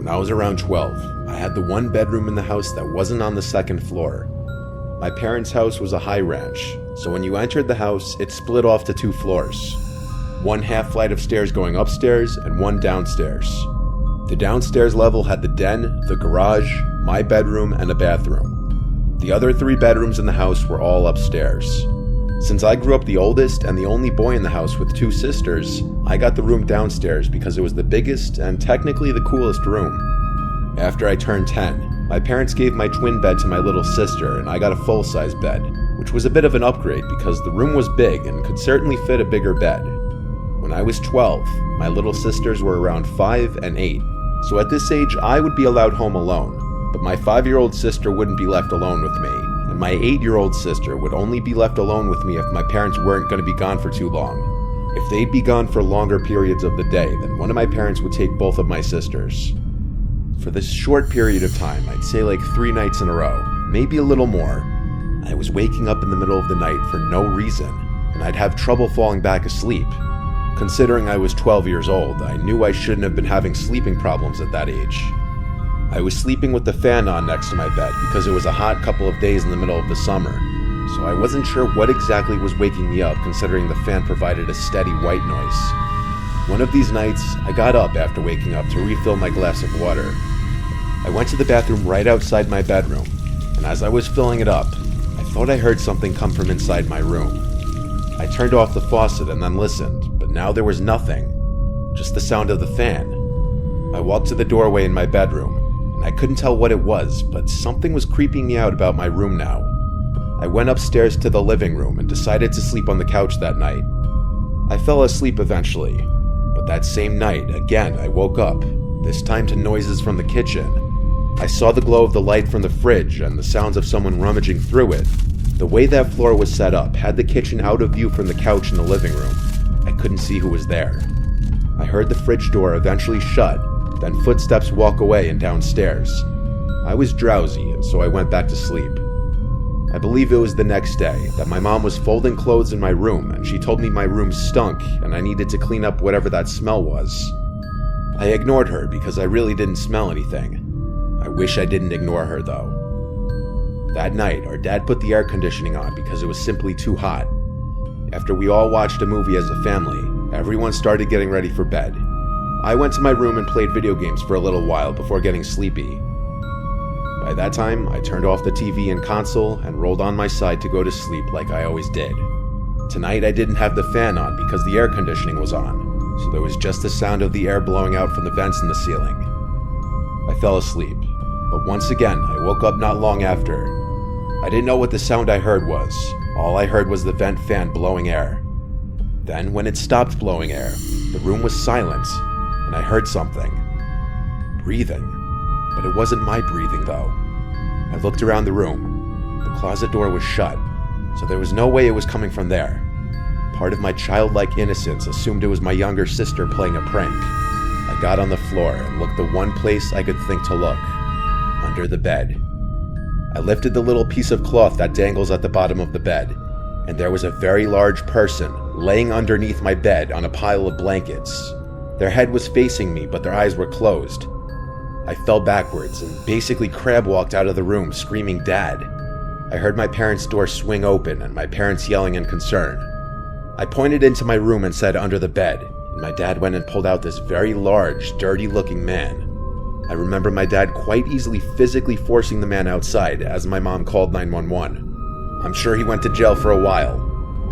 When I was around 12, I had the one bedroom in the house that wasn't on the second floor. My parents' house was a high ranch, so when you entered the house, it split off to 2 floors. One half flight of stairs going upstairs and one downstairs. The downstairs level had the den, the garage, my bedroom, and a bathroom. The other 3 bedrooms in the house were all upstairs. Since I grew up the oldest and the only boy in the house with 2 sisters, I got the room downstairs because it was the biggest and technically the coolest room. After I turned 10, my parents gave my twin bed to my little sister and I got a full-size bed, which was a bit of an upgrade because the room was big and could certainly fit a bigger bed. When I was 12, my little sisters were around 5 and 8, so at this age I would be allowed home alone, but my 5-year-old sister wouldn't be left alone with me. And my 8-year-old sister would only be left alone with me if my parents weren't going to be gone for too long. If they'd be gone for longer periods of the day, then one of my parents would take both of my sisters. For this short period of time, I'd say like 3 nights in a row, maybe a little more, I was waking up in the middle of the night for no reason, and I'd have trouble falling back asleep. Considering I was 12 years old, I knew I shouldn't have been having sleeping problems at that age. I was sleeping with the fan on next to my bed because it was a hot couple of days in the middle of the summer, so I wasn't sure what exactly was waking me up considering the fan provided a steady white noise. One of these nights, I got up after waking up to refill my glass of water. I went to the bathroom right outside my bedroom, and as I was filling it up, I thought I heard something come from inside my room. I turned off the faucet and then listened, but now there was nothing, just the sound of the fan. I walked to the doorway in my bedroom. I couldn't tell what it was, but something was creeping me out about my room now. I went upstairs to the living room and decided to sleep on the couch that night. I fell asleep eventually, but that same night, again, I woke up, this time to noises from the kitchen. I saw the glow of the light from the fridge and the sounds of someone rummaging through it. The way that floor was set up had the kitchen out of view from the couch in the living room. I couldn't see who was there. I heard the fridge door eventually shut, then footsteps walk away and downstairs. I was drowsy, and so I went back to sleep. I believe it was the next day that my mom was folding clothes in my room, and she told me my room stunk and I needed to clean up whatever that smell was. I ignored her because I really didn't smell anything. I wish I didn't ignore her though. That night, our dad put the air conditioning on because it was simply too hot. After we all watched a movie as a family, everyone started getting ready for bed. I went to my room and played video games for a little while before getting sleepy. By that time, I turned off the TV and console and rolled on my side to go to sleep like I always did. Tonight I didn't have the fan on because the air conditioning was on, so there was just the sound of the air blowing out from the vents in the ceiling. I fell asleep, but once again I woke up not long after. I didn't know what the sound I heard was. All I heard was the vent fan blowing air. Then, when it stopped blowing air, the room was silent. I heard something. Breathing. But it wasn't my breathing, though. I looked around the room. The closet door was shut, so there was no way it was coming from there. Part of my childlike innocence assumed it was my younger sister playing a prank. I got on the floor and looked the one place I could think to look. Under the bed. I lifted the little piece of cloth that dangles at the bottom of the bed, and there was a very large person laying underneath my bed on a pile of blankets. Their head was facing me, but their eyes were closed. I fell backwards and basically crab walked out of the room screaming, "Dad!" I heard my parents' door swing open and my parents yelling in concern. I pointed into my room and said, "Under the bed," and my dad went and pulled out this very large, dirty-looking man. I remember my dad quite easily physically forcing the man outside as my mom called 911. I'm sure he went to jail for a while.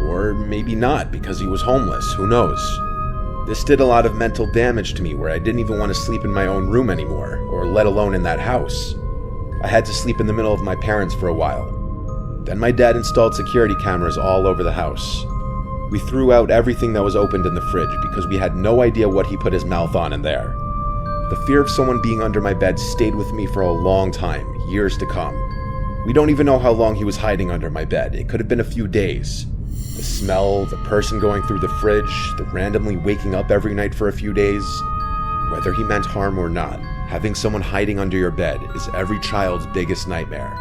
Or maybe not, because he was homeless, who knows? This did a lot of mental damage to me where I didn't even want to sleep in my own room anymore, or let alone in that house. I had to sleep in the middle of my parents for a while. Then my dad installed security cameras all over the house. We threw out everything that was opened in the fridge because we had no idea what he put his mouth on in there. The fear of someone being under my bed stayed with me for a long time, years to come. We don't even know how long he was hiding under my bed. It could have been a few days. The smell, the person going through the fridge, the randomly waking up every night for a few days. Whether he meant harm or not, having someone hiding under your bed is every child's biggest nightmare.